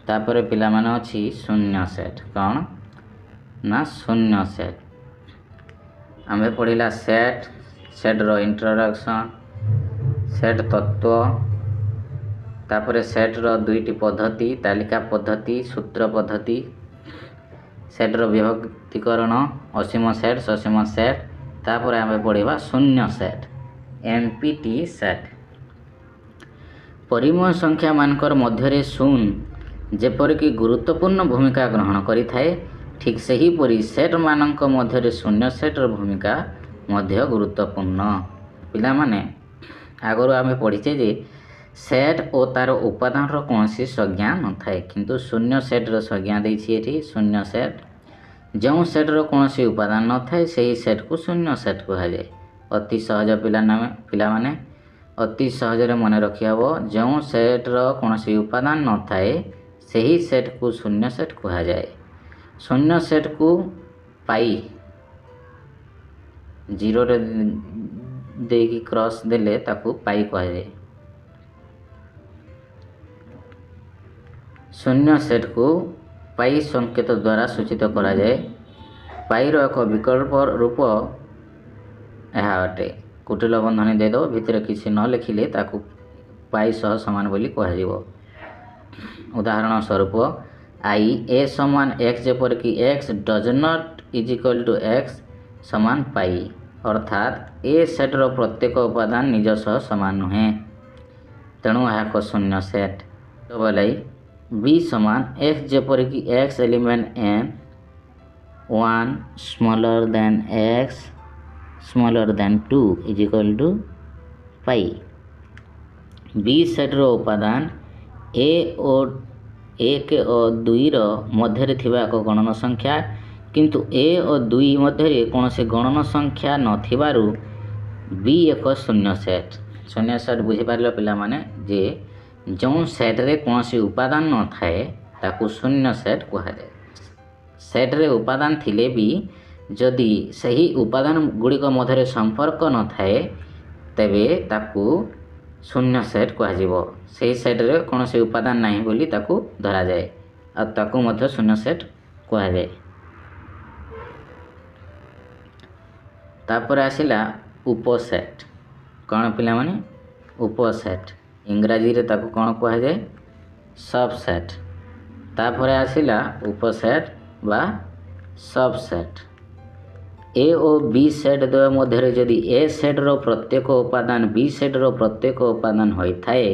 तापर पिला माने अछि शून्य सेट कौन ना शून्य सेट आमे पढ़िला सेट सेट रो इंट्रोडक्शन सेट तत्व तापर सेट रो दुईटी पद्धति तालिका पद्धति सूत्र पद्धति सेट रो विभक्तिकरण असीम सेट ससीम सेट तापर आमे पढ़िबा शून्य सेट एमपीटी सेट परिमेय संख्या मानकर मध्यरे शून्य जेपरिक गुरुत्वपूर्ण भूमिका ग्रहण करि थाए ठीक सही परी सेट मानक मध्यरे शून्य सेटर भूमिका मध्य गुरुत्वपूर्ण पिला माने आगरो आमे पढ़िचे जे सेट और तार उपादान रो कोनसी संज्ञा न थाए किंतु शून्य सेट रो संज्ञा दैछि एठी शून्य सेट जो सेट रो कोनसी उपादान न थाए सही सेट को शून्य सेट कहा जाए अति सहज पिला माने अति सहज रे मन रखि हबो जो सेट रो कोनसी उपादान न थाए सही सेट को शून्य सेट कहा जाए शून्य सेट को पाई जीरो रे देकी क्रॉस देले ताकू पाई कहा जाए शून्य सेट को पाई संकेत द्वारा सूचित करा जाए पाई रो एक विकल्प रूप यह अटे कुटिल बंधनी दे दो भितर किसी न लिखिले ताकू पाई सह समान बोली कहा जीवो उदाहरण स्वरूप आई ए समान एक्स जेपर कि x does not is equal to x समान पाई अर्थात ए सेट रो प्रत्येक उपादान निज सह समान नुहे तेणु यह शून्य सेट तो बोले बी समान एक्स जेपर कि x element N 1 smaller than x smaller than 2 is equal to पाई बी सेट रो उपादान ए और 1 और 2 रो मध्य थिबा एक गणन संख्या किंतु ए और 2 मध्य कौन से गणन संख्या नथिबारु बी एक शून्य सेट बुझी पारलो पिला माने जे जो सेट रे कौन से उपादान न थाए ताकू शून्य सेट कहा जाए सेट रे उपादान थिले भी जदि सही उपादान गुड़िक मध्य संपर्क न थाए तेबे ताकू शून्य सेट कहा जीवो सही सेट रे कौन से उपादान नहीं बोली ताकू धरा जाए और ताकू मध्य शून्य सेट कहा जाए तापर आसिला उपसेट कौन पिला माने उपसेट इंग्राजी रे ताकू कौन कहा जाए सबसेट तापर आसिला उपसेट बा सबसेट ए और बी सेट द्वय मध्य जदि ए सेट रो प्रत्येक उपादान बी सेट रो प्रत्येक उपादान होई थाए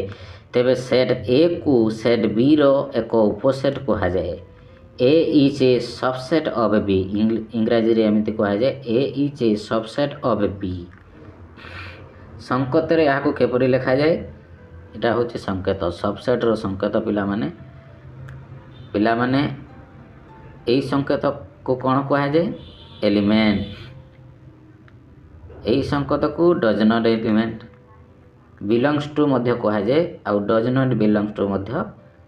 तेबे सेट ए को सेट बी रो एक उपसेट कहा जाए A is a subset of B इंग्राजी रे एमिति कहा जाए A is a subset of B संकेत रे याको केपरि लिखा जाए एटा होचे संकेत सबसेट रो संकेत पिला माने एई संकेत को कौन कहा जाए एलिमेंट यही संकेत को does not element belongs to मध्य कहा जाए आउ डज नॉट बिलोंग्स टू मध्य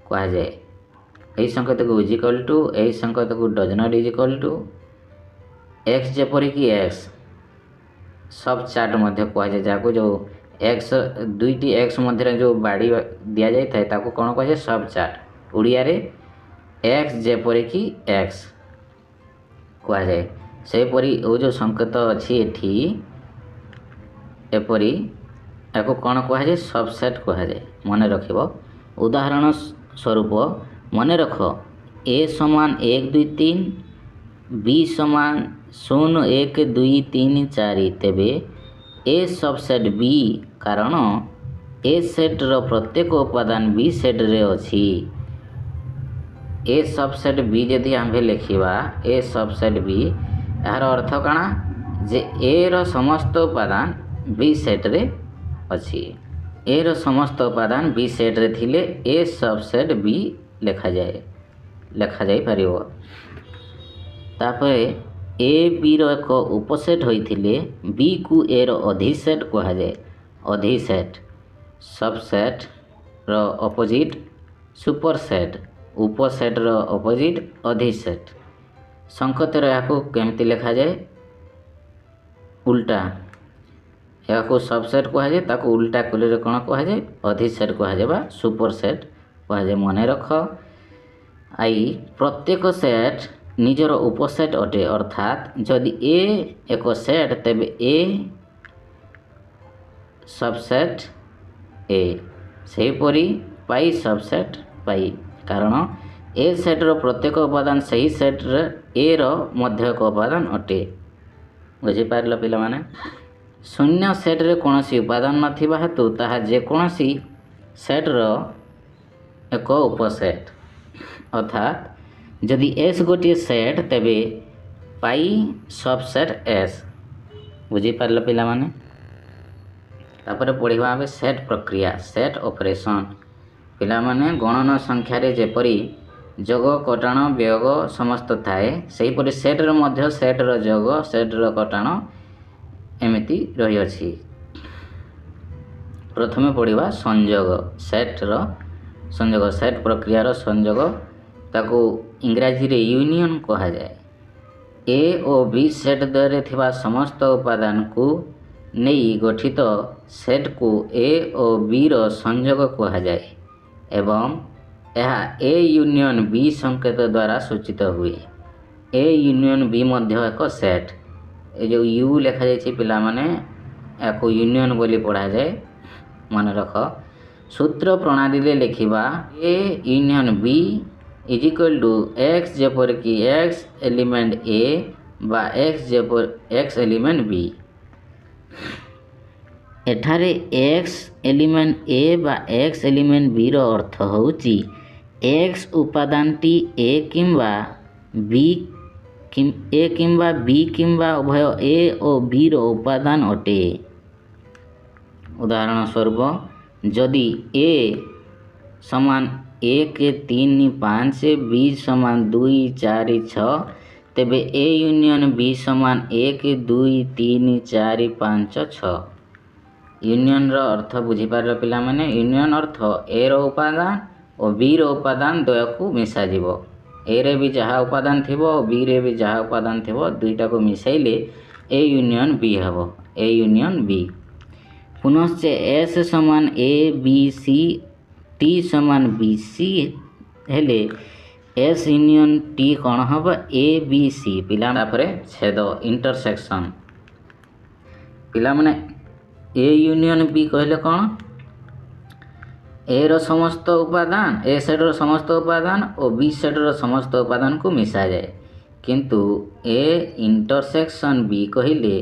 कहा जाए यही संकेत को इज इक्वल टू यही संकेत को does not is equal to x जेपरी कि एक्स सब चार्ट मध्य कहा जाए जाको जो एक्स दुईटी एक्स मध्य जो बाड़ी दिया जाए थाए ताको कौन कहा जाए सब चार्ट उड़िया रे एक्स जेपरी कि एक्स कहा जाए सेपरी वो जो संकेत अच्छी एठी एपरी याको कौन कहा जाए सबसेट कहा जाए मन रखिबो उदाहरण स्वरूप मन रख ए समान 1 2 3 बी समान 0 1 2 3 4 तेबे ए सबसेट बी कारण ए सेट रो प्रत्येक उपादान बी सेट रे अछि ए सबसेट बी यदि आम्भे लिखिबा ए सबसेट बी यार अर्थ काना जे ए रो समस्त उपादान बी सेट रे अछि ए रो समस्त उपादान बी सेट रे थिले ए सबसेट बी लिखा जाए परिबो तापरे ए बी रो एक उपसेट होइथिले बी को ए रो अधिसेट कहा जाए अधिसेट सबसेट रो अपोजिट सुपरसेट उपसेट रो अपोजिट अधिसेट संकेत याको केमती लिखा जाए उल्टा याको सबसेट कहा जाए ताको उल्टा कले कौन कहा जाए अधिसेट कहा जाए सुपरसेट कहा जाए मन रख आई प्रत्येक सेट निजर उपसेट अटे अर्थात जदि ए एक सेट तेबे ए सबसेट ए सेहीपरि पाई सबसेट पाई कारण ए सेट्र प्रत्येक उपादान सही सेट्रे ए रो मध्य एक उपादान अटे। बुझिपार पिलामाने शून्य सेट्रे कौनसी उपादान नथिबा हेतु ताहा जेकोसी सेट्र एक उपसेट अर्थात जदि एस गोटे सेट तेबे पाई सबसेट एस। बुझिपार पिलामाने तापर पढ़िबा आबे सेट प्रक्रिया सेट ऑपरेशन पिलामाने गणन संख्यारे जेपरी जोग कटाण वियोग समस्त थाए सेहीपरि सेट्र मध्य सेट्र जोग सेट्र कटाण एमिति रही अछि। प्रथमे पढ़िबा संयोग सेट्र संयोग सेट प्रक्रियार संयोग ताकू इंग्राजी रे यूनियन कहा जाए। ए और बी सेट द्वारा थिबा समस्त उपादान को नहीं गठित सेट को ए और बी रो संयोग कहा जाए एवं यह ए यूनियन बी संकेत द्वारा सूचित हुए। ए यूनियन बी मध्य एक सेट ए जो यू लिखा जाए पिला माने एक यूनियन बोली पढ़ा जाए मन रख। सूत्र प्रणाली ले लिखिबा A union B is equal to x जेपर कि एक्स एलिमेंट ए बा एक्स जेपर एक्स एलिमेंट बी। एठारे एक्स एलिमेंट ए बा एक्स एलिमेंट बी रो अर्थ होउची एक्स उपादानटी ए किंबा बी ए किंबा बी किंबा उभय ए और बी रो उपादान अटे। उदाहरण स्वरूप जदि ए समान 1 3 5 बी समान 2 4 6 तेबे ए यूनियन बी समान 1 2 3 4 5 6। यूनियन रो अर्थ बुझिपार पिला माने यूनियन अर्थ ए रो उपादान और बी रो उपादान द्वय को मिसा जीवो। ए रे भी जहाँ उपादान थिबो और बी रे भी जहाँ उपादान थिबो दुईटा को मिसाइले ए यूनियन बी हबो ए यूनियन बी। पुनश्च एस समान ए बी सी टी समान बी सी हेले एस यूनियन टी कौन हम ए बी सी पिला तापरे छेद इंटरसेक्शन पिला माने ए यूनियन बी कहले कौन ए रो समस्त उपादान ए सेट रो समस्त उपादान और बी सेट रो समस्त उपादान को मिसा जाए किंतु ए इंटरसेक्शन बी कहले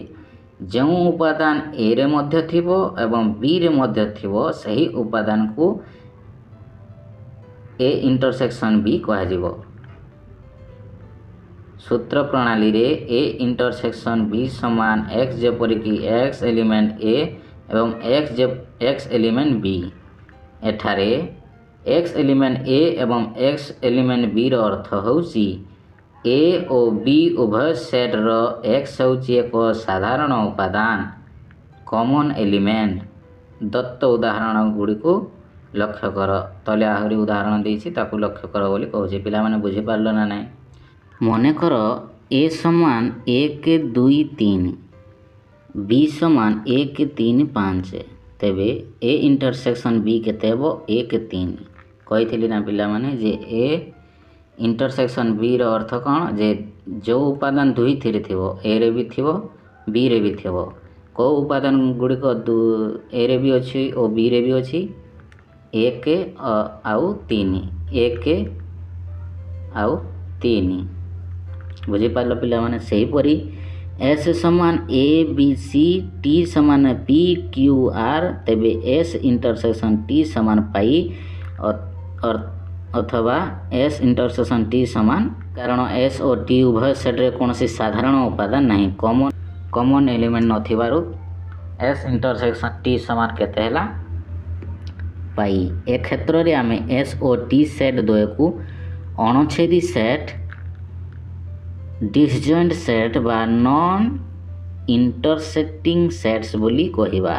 जो उपादान ए रे मध्य थिबो एवं बी रे मध्य थिबो सही उपादान को ए इंटरसेक्शन बी कहा जीवो। सूत्र प्रणाली रे ए इंटरसेक्शन बी समान एक्स जेपरि कि एक्स एलिमेंट ए एवं एक्स एलिमेंट बी। एठारे एक्स एलिमेंट ए एवं एक्स एलिमेंट बी रो अर्थ होउची ए और बी उभय सेट रो एक्स होउची एक साधारण उपादान कॉमन एलिमेंट। दत्त उदाहरण गुड़ी को लक्ष्य कर तले आहरी उदाहरण देछि ताकू लक्ष्य कर बोली कहूछि पिला माने बुझी पारलो ना नाही। मने कर ए समान 1 2 3 बी समान 1 3 5 तेबे ए इंटरसेक्शन बी केते हेबो 1 3 कहिथिली ना पिला माने जे ए इंटरसेक्शन बी रो अर्थ कौन जे जो उपादान दुई थिरे थिबो ए रे भी थिबो बी रे भी थिबो को उपादान गुड़ी को ए रे भी अछि और बी रे भी अछि 1 आउ 3 1 आउ 3 बुझी पारलो पिला माने सही परी एस समान ए बी सी टी समान पी क्यू आर तेबे एस इंटरसेक्शन टी समान पाई अथवा एस इंटरसेक्शन टी समान कारण एस और टी उभय सेट रे कौन साधारण उपादान नहीं कॉमन एलिमेंट नथिबारु एस इंटरसेक्शन टी समान केते हैला पाई। ए क्षेत्र रे आमे एस और टी सेट द्वय को अणुच्छेदी सेट डिसजॉइंट सेट बा नॉन इंटरसेक्टिंग सेट्स बोली कहिबा।